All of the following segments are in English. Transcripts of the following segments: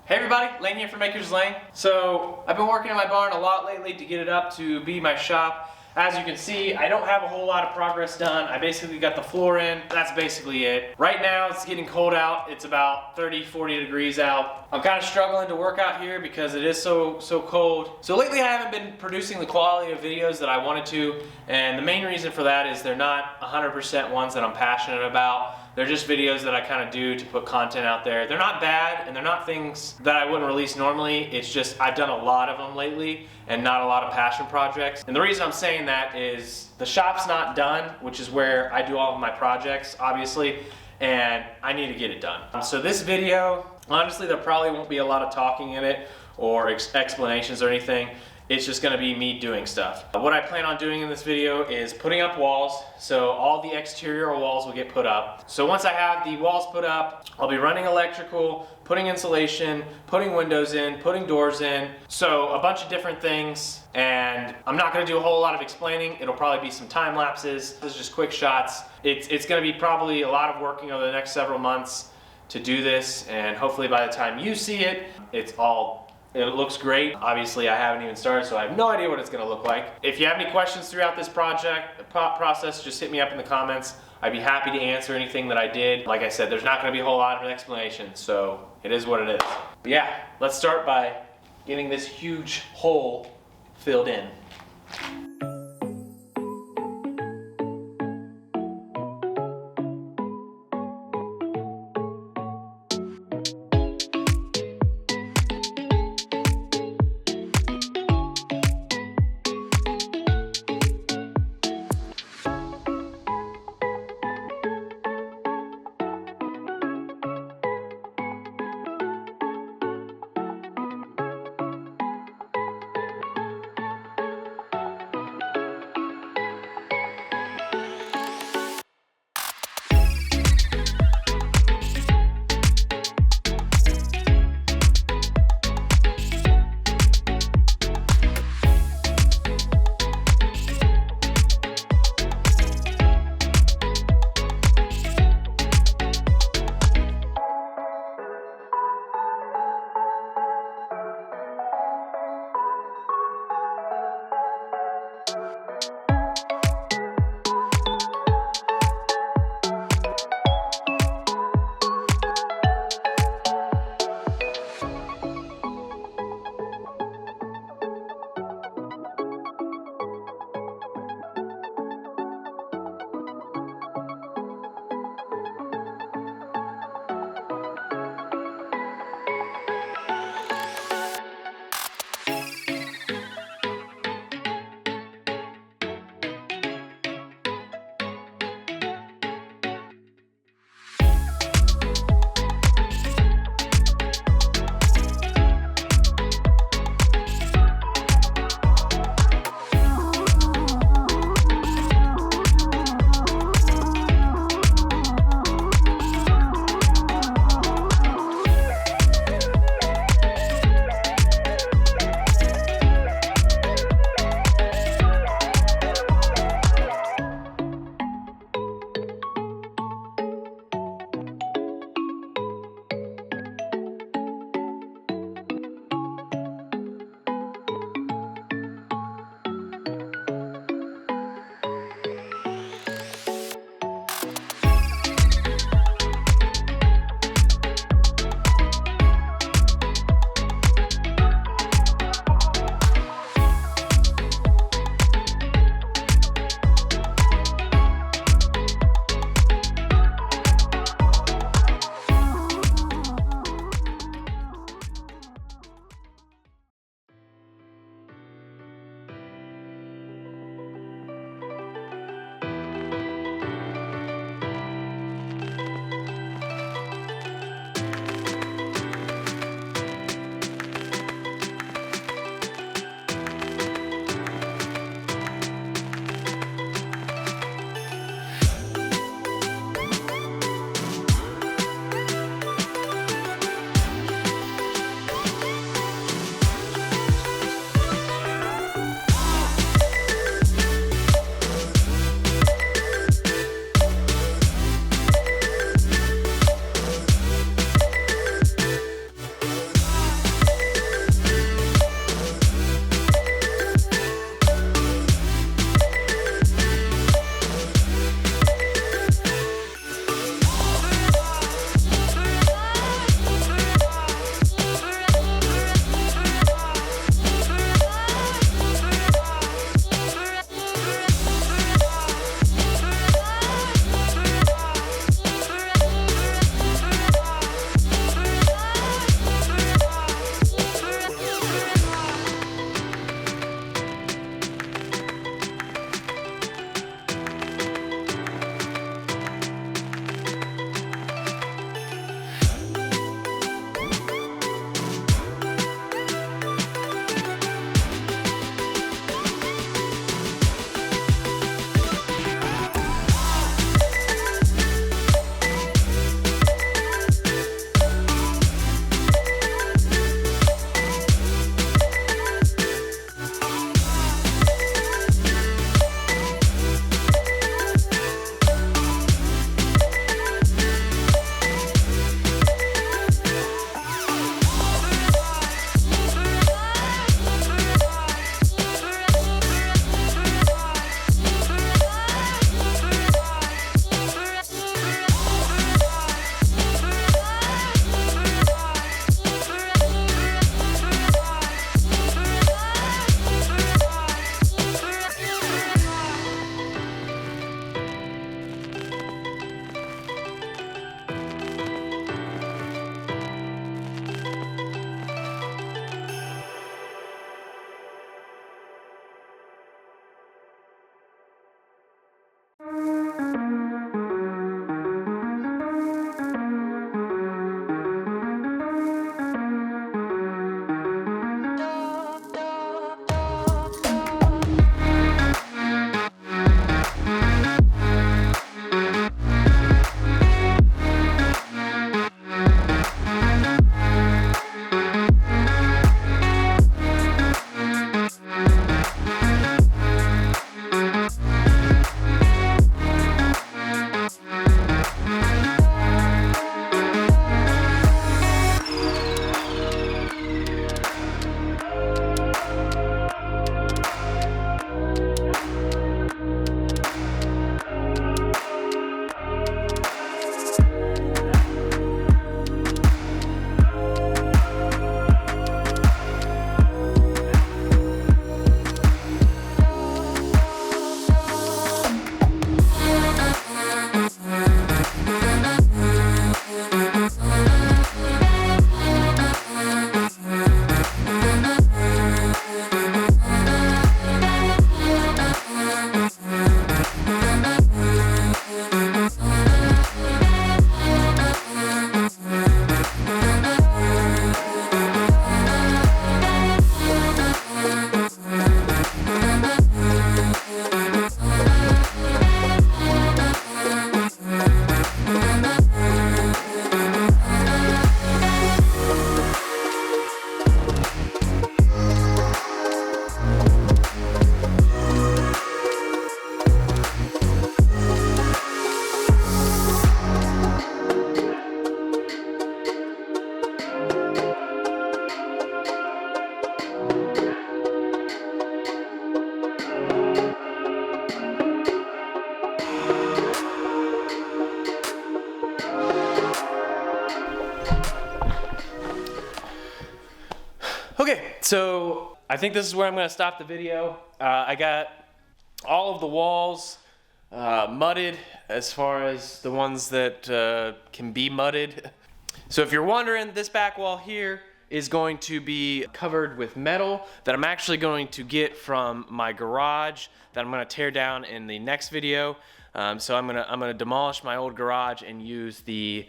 Hey everybody, Lane here from Maker's Lane. So I've been working on my barn a lot lately to get it up to be my shop. As you can see, I don't have a whole lot of progress done. I basically got the floor in. That's basically it. Right now it's getting cold out. It's about 30-40 degrees out. I'm kind of struggling to work out here because it is so cold. So lately I haven't been producing the quality of videos that I wanted to, and the main reason for that is they're not 100% ones that I'm passionate about. They're just videos that I kind of do to put content out there. They're not bad, and they're not things that I wouldn't release normally. It's just I've done a lot of them lately and not a lot of passion projects. And the reason I'm saying that is the shop's not done, which is where I do all of my projects, obviously, and I need to get it done. So this video, honestly, there probably won't be a lot of talking in it or explanations or anything. It's just gonna be me doing stuff. What I plan on doing in this video is putting up walls, so all the exterior walls will get put up. So once I have the walls put up, I'll be running electrical, putting insulation, putting windows in, putting doors in, so a bunch of different things, and I'm not gonna do a whole lot of explaining. It'll probably be some time lapses. This is just quick shots. It's gonna be probably a lot of working over the next several months to do this, and hopefully by the time you see it, it looks great. Obviously, I haven't even started, so I have no idea what it's gonna look like. If you have any questions throughout this process, just hit me up in the comments. I'd be happy to answer anything that I did. Like I said, there's not gonna be a whole lot of an explanation, so it is what it is. But yeah, let's start by getting this huge hole filled in. Okay, so I think this is where I'm going to stop the video. I got all of the walls mudded as far as the ones that can be mudded. So if you're wondering, this back wall here is going to be covered with metal that I'm actually going to get from my garage that I'm going to tear down in the next video. So I'm gonna demolish my old garage and use the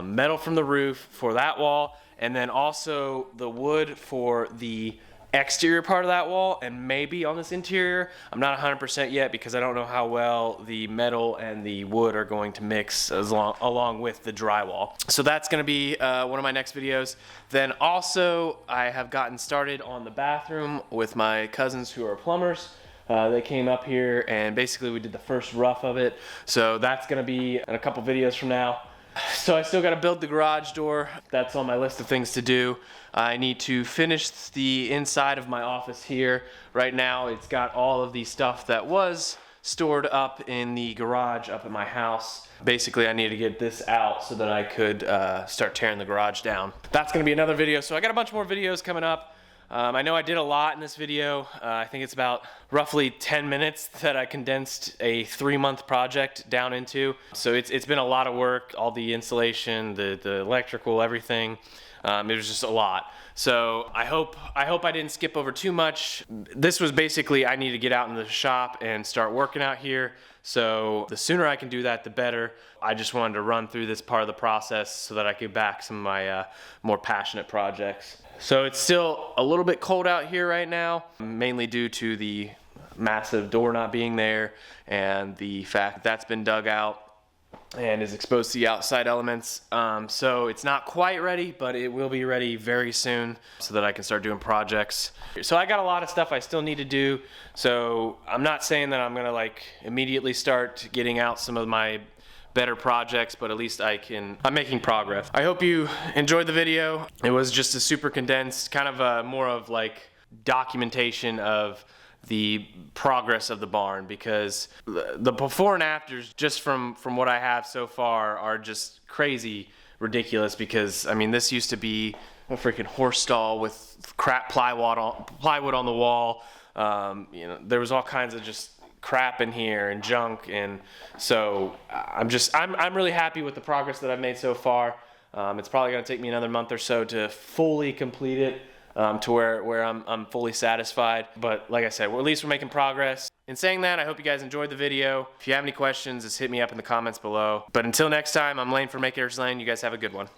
metal from the roof for that wall, and then also the wood for the exterior part of that wall, and maybe on this interior. I'm not 100% yet because I don't know how well the metal and the wood are going to mix along with the drywall. So that's gonna be one of my next videos. Then also I have gotten started on the bathroom with my cousins who are plumbers. They came up here and basically we did the first rough of it. So that's gonna be in a couple videos from now. So I still gotta build the garage door. That's on my list of things to do. I need to finish the inside of my office here. Right now it's got all of the stuff that was stored up in the garage up at my house. Basically I need to get this out so that I could start tearing the garage down. That's gonna be another video. So I got a bunch more videos coming up. I know I did a lot in this video. I think it's about roughly 10 minutes that I condensed a 3-month project down into. So it's been a lot of work, all the insulation, the electrical, everything. It was just a lot. So I hope I didn't skip over too much. This was basically, I need to get out in the shop and start working out here. So the sooner I can do that, the better. I just wanted to run through this part of the process so that I could back some of my more passionate projects. So it's still a little bit cold out here right now, mainly due to the massive door not being there and the fact that that's been dug out and is exposed to the outside elements. So it's not quite ready, but it will be ready very soon so that I can start doing projects. So I got a lot of stuff I still need to do. So I'm not saying that I'm gonna like immediately start getting out some of my better projects, but at least I'm making progress. I hope you enjoyed the video. It was just a super condensed, kind of a more of like documentation of the progress of the barn, because the before and afters just from what I have so far are just crazy ridiculous, because I mean this used to be a freaking horse stall with crap plywood on the wall. You know, there was all kinds of just crap in here and junk, and so I'm really happy with the progress that I've made so far. It's probably going to take me another month or so to fully complete it, to where I'm fully satisfied, but like I said, at least we're making progress. In saying that, I hope you guys enjoyed the video. If you have any questions, just hit me up in the comments below. But until next time, I'm Lane from Makers Lane. You guys have a good one.